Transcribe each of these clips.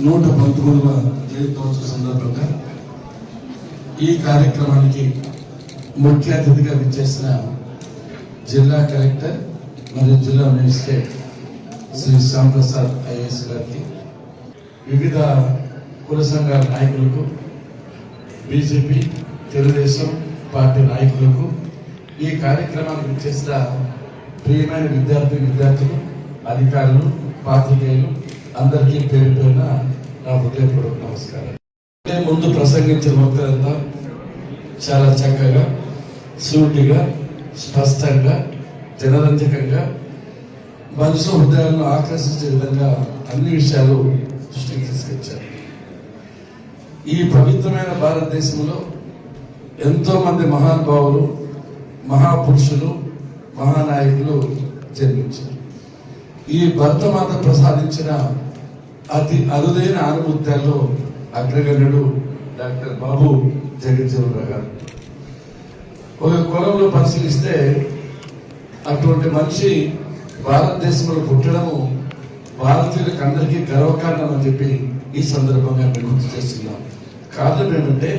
119వ జయంతోత్సవ సందర్భంగా ఈ కార్యక్రమానికి ముఖ్య అతిథిగా విచ్చేసిన జిల్లా కలెక్టర్ మరియు జిల్లా మేజిస్ట్రేట్ శ్రీ శ్యామ్ ప్రసాద్ ఐఏఎస్ గారికి, వివిధ కుల సంఘాల నాయకులకు, బీజేపీ తెలుగుదేశం పార్టీ నాయకులకు, ఈ కార్యక్రమానికి విచ్చేసిన ప్రియమైన విద్యార్థులు, అధికారులు, పాత్రికేయులు అందరికీ పేరు పేరున నా హృదయపూర్వక నమస్కారం. ముందు ప్రసంగించిన వక్తలంతా చాలా చక్కగా, సూటిగా, స్పష్టంగా, జనరంజకంగా, మనసు హృదయాలను ఆకర్షించే విధంగా అన్ని విషయాలు దృష్టికి తీసుకొచ్చారు. ఈ పవిత్రమైన భారతదేశంలో ఎంతో మంది మహానుభావులు, మహాపురుషులు, మహానాయకులు జన్మించారు. ఈ భరతమాత ప్రసాదించిన అతి అరుదైన ఆనుభూత్యాల్లో అగ్రగణ్యుడు డాక్టర్ బాబు జగజ్జీవన్ రావు గారు. ఒక కులంలో పరిశీలిస్తే అటువంటి మనిషి భారతదేశంలో పుట్టడము భారతీయులకు అందరికీ గర్వకారణం అని చెప్పి ఈ సందర్భంగా మేము గుర్తు చేస్తున్నాం. కారణం ఏమంటే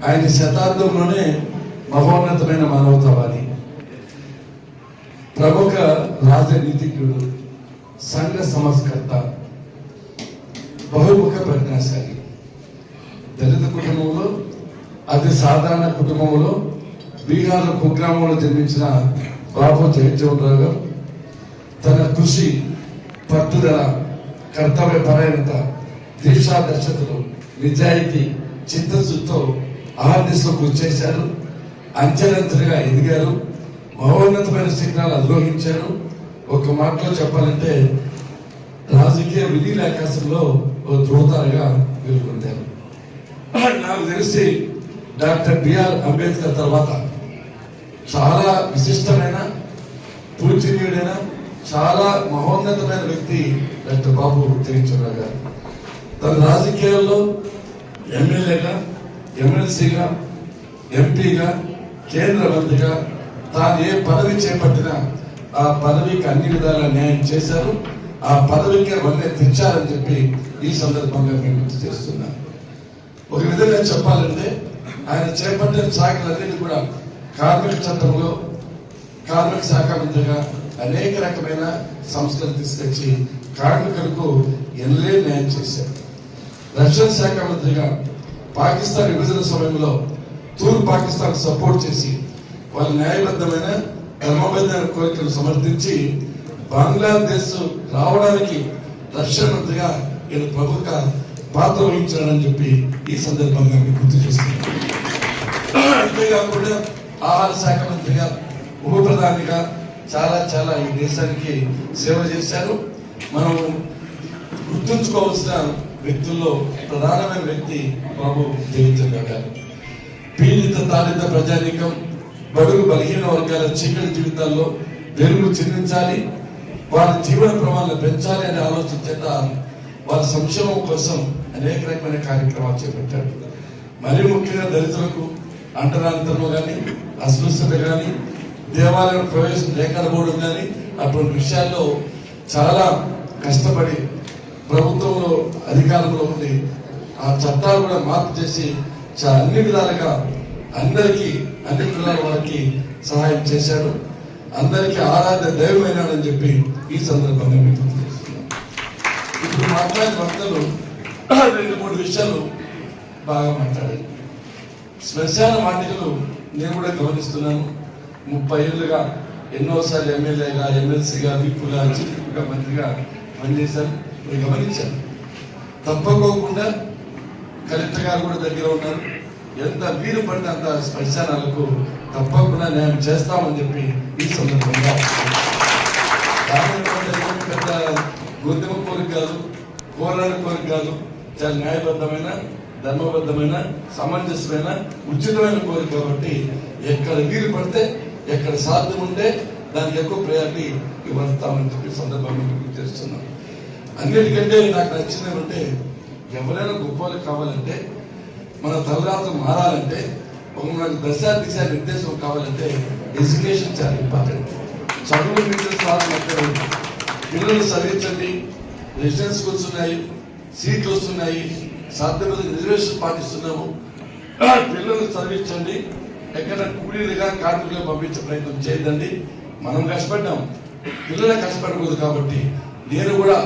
ఆయన శతాబ్దంలోనే మహోన్నతమైన మానవతావాది, ప్రముఖ రాజనీతిజ్ఞుడు, సంఘ సంస్కర్త, బహుముఖ ప్రజ్ఞాశాలి. దళిత కుటుంబంలో, అతి సాధారణ కుటుంబంలో, బీహార్లో కుగ్రామంలో జన్మించిన బాబు జగజ్జీవన్ రావు గారు తన కృషి, పట్టుదల, కర్తవ్య పరాయణత, దీక్షాదర్శకులు, నిజాయితీ, చిత్తశుద్ధితో ఆహర్నిశలు కృషి చేశారు. అంచెలంచెలుగా ఎదిగారు, మహోన్నతమైన శిఖరాలు అధిరోహించారు. ఒక మాటలో చెప్పాలంటే రాజకీయ విలీనాకాశంలో ఒక ధృవతారగా వెలుగొందారు. నాకు తెలిసి డాక్టర్ బిఆర్ అంబేద్కర్ తర్వాత చాలా విశిష్టమైన, పూజనీయుడైన, చాలా మహోన్నతమైన వ్యక్తి డాక్టర్ బాబు జగజ్జీవన్ రావు గారు. తన రాజకీయాల్లో ఎమ్మెల్యేగా, ఎమ్మెల్సీగా, ఎంపీగా, కేంద్ర మంత్రిగా తాను ఏ పదవి చేపట్టినా ఆ పదవికి అన్ని విధాలా న్యాయం చేశారు. ఆ పదవికి వల్లే తెచ్చారని చెప్పి ఈ సందర్భంగా మేము గుర్తు చేస్తున్నాం. ఒక విధంగా చెప్పాలంటే ఆయన చేపట్టిన శాఖలన్నిటి కూడా కార్మిక చట్టంలో కార్మిక శాఖ మంత్రిగా అనేక రకమైన సంస్కరణ తీసుకొచ్చి కార్మికులకు ఎనలే న్యాయం చేశారు. రక్షణ శాఖ మంత్రిగా పాకిస్తాన్ విభజన సమయంలో తూర్పు పాకిస్తాన్ సపోర్ట్ చేసి వాళ్ళ న్యాయబద్ధమైన, ధర్మబద్ధమైన కోరికలు సమర్థించి బంగ్లాదేశ్ రావడానికి రక్షణ మంత్రిగా ఈయన ప్రముఖ పాత్ర వహించాడని చెప్పి ఈ సందర్భంగా గుర్తు చేస్తున్నారు. అంతేకాకుండా ఆహార శాఖ మంత్రిగా, ఉప ప్రధానిగా చాలా ఈ దేశానికి సేవ చేశారు. మనం గుర్తుంచుకోవాల్సిన వ్యక్తుల్లో ప్రధానమైన వ్యక్తి బాబు జగజ్జీవన్ రావు గారు. పీడిత తాడిత ప్రజానీకం, బడుగు బలహీన వర్గాల చీకటి జీవితాల్లో వెలుగు చెందించాలి, వారి జీవన ప్రమాణాలను పెంచాలి అనే ఆలోచన చేత వారి సంక్షేమం కోసం అనేక రకమైన కార్యక్రమాలు చేపట్టారు. మరీ ముఖ్యంగా దళితులకు అంటరానితనం కానీ, అస్పృశ్యత కానీ, దేవాలయం ప్రవేశం లేకపోవడం కానీ అటువంటి విషయాల్లో చాలా కష్టపడి ప్రభుత్వంలో అధికారంలో ఉండి ఆ చట్టాలు కూడా మార్పు చేసి అన్ని విధాలుగా అందరికీ, అన్ని కులాల వారికి సహాయం చేశాడు. అందరికీ ఆరాధ్య దైవమైనాడని చెప్పి ఈ సందర్భంగా మీకు తెలియజేస్తున్నాం. ఇప్పుడు మాట్లాడిన వక్తలు 2-3 విషయాలు బాగా మాట్లాడారు. శ్మశాన వాటికలు నేను కూడా గమనిస్తున్నాను. 30 ఏళ్ళుగా ఎన్నోసార్లు ఎమ్మెల్యేగా, ఎమ్మెల్సీగా, విప్పుగా, చీఫ్గా, మంత్రిగా పనిచేశాను. నేను గమనించాను. తప్పకోకుండా కలెక్టర్ గారు కూడా దగ్గర ఉన్నారు. ఎంత వీలు పడితే అంత శ్మశానాలకు తప్పకుండా న్యాయం చేస్తామని చెప్పి ఈ సందర్భంగా పెద్ద గొంతుమ కోరిక కాదు, కోరాని కోరిక కాదు, చాలా న్యాయబద్ధమైన, ధర్మబద్ధమైన, సమంజసమైన, ఉచితమైన కోరిక. కాబట్టి ఎక్కడ వీలు పడితే, ఎక్కడ సాధ్యం ఉంటే దానికి ఎక్కువ ప్రయారిటీ ఇవ్వస్తామని చెప్పి సందర్భంగా గుర్తు చేస్తున్నాం. అన్నిటికంటే నాకు నచ్చింది ఏమంటే, ఎవరైనా గొప్పలు కావాలంటే, మన తలరాత్రం మారాలంటే, ఒక మనకు దశ దిశ నిర్దేశం కావాలంటే ఎడ్యుకేషన్ చాలా ఇంపార్టెంట్. చదువు మీద పిల్లలు చదివించండి, రెసిడెన్స్ స్కూల్స్ ఉన్నాయి, సీట్లు వస్తున్నాయి, సాధ్యమైన రిజర్వేషన్ పాటిస్తున్నాము. పిల్లలు చదివించండి, ఎక్కడ కూలీలుగా కార్మికులుగా పంపించే ప్రయత్నం చేయదండి. మనం కష్టపడ్డాం, పిల్లలే కష్టపడకూడదు. కాబట్టి నేను కూడా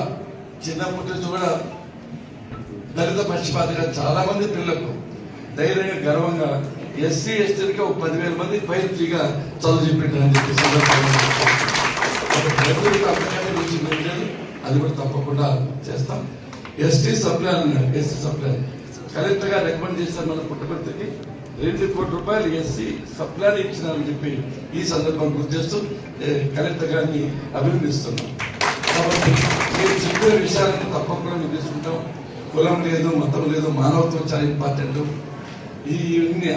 చిన్నప్పటి నుంచి కూడా దళిత పక్షపాతిగా చాలా మంది పిల్లలకు ధైర్యంగా గర్వంగా ఎస్సీ ఎస్టీలకి ఒక 10,000 మంది పైన ఫ్రీగా చదువు చెప్పింటారని చెప్పి అది కూడా తప్పకుండా చేస్తాం. ఎస్టీ సప్లాన్ అన్నారు, ఎస్సీ సప్లాన్ కలెక్టర్ గా రికమెండ్ చేశారు. మన పుట్టపర్తికి 2 కోట్ల రూపాయలు ఎస్సీ సప్లాన్ ఇచ్చినారని చెప్పి ఈ సందర్భం గుర్తు చేస్తూ కలెక్టర్ గారిని అభినందిస్తున్నాం. కాబట్టి మీరు చెప్పిన విషయాలను తప్పకుండా మేము తీసుకుంటాం. కులం లేదు, మతం లేదు, మానవత్వం చాలా ఇంపార్టెంట్. ఈ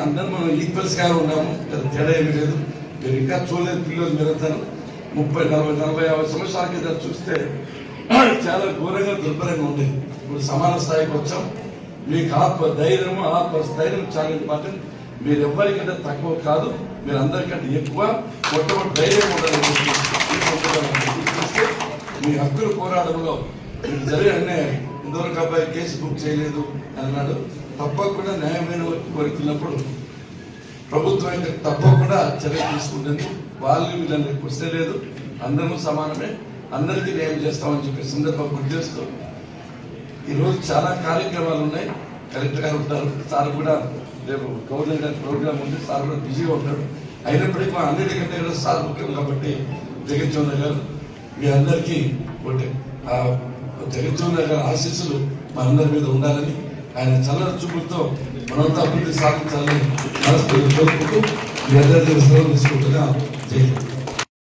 అందరూ మనం ఈక్వల్స్ గా ఉన్నాము, తేడా ఏమీ లేదు. మీరు ఇంకా చూడలేదు పిల్లలు, మీరంతా 30, 40, 50 సంవత్సరాల కింద చూస్తే చాలా ఘోరంగా దుర్భరంగా ఉండేది. ఇప్పుడు సమాన స్థాయికి వచ్చాం. మీకు ఆత్మస్థైర్యం చాలా ఇంపార్టెంట్. మీరు ఎవరికంటే తక్కువ కాదు, మీరు అందరికంటే ఎక్కువ. మొట్టమొదటి ధైర్యం ఉండాలని చూస్తే మీ హక్కులు పోరాటంలో మీకు జరిగే అన్యాయం, ఇంతవరకు అబ్బాయి కేసు బుక్ చేయలేదు అన్నాడు. తప్పకుండా న్యాయమైన కోరుతున్నప్పుడు ప్రభుత్వం అయితే తప్పకుండా చర్య తీసుకుంటుంది. వాళ్ళు వీళ్ళని క్వశ్చన్ లేదు, అందరూ సమానమే, అందరికీ న్యాయం చేస్తామని చెప్పి సందర్భం గుర్తు చేస్తూ ఈరోజు చాలా కార్యక్రమాలు ఉన్నాయి. కలెక్టర్ గారు ఉంటారు, సార్ కూడా రేపు గవర్నర్ గారి ప్రోగ్రామ్ ఉంది, సార్ కూడా బిజీగా ఉంటాడు. అయినప్పటికీ మా అన్నిటికంటే కూడా సార్ ముఖ్యం కాబట్టి జగజ్జీవన్ గారు మీ అందరికీ జగజ్జీవన్ గారి ఆశీస్సులు మా అందరి మీద ఉండాలని, ఆయన చల్లని చూపులతో మనంతా అభివృద్ధి సాధించాలని మనస్ఫూర్తిగా కోరుకుంటూ మీ అందరి సెలవు తీసుకుంటున్నా. జై హింద్.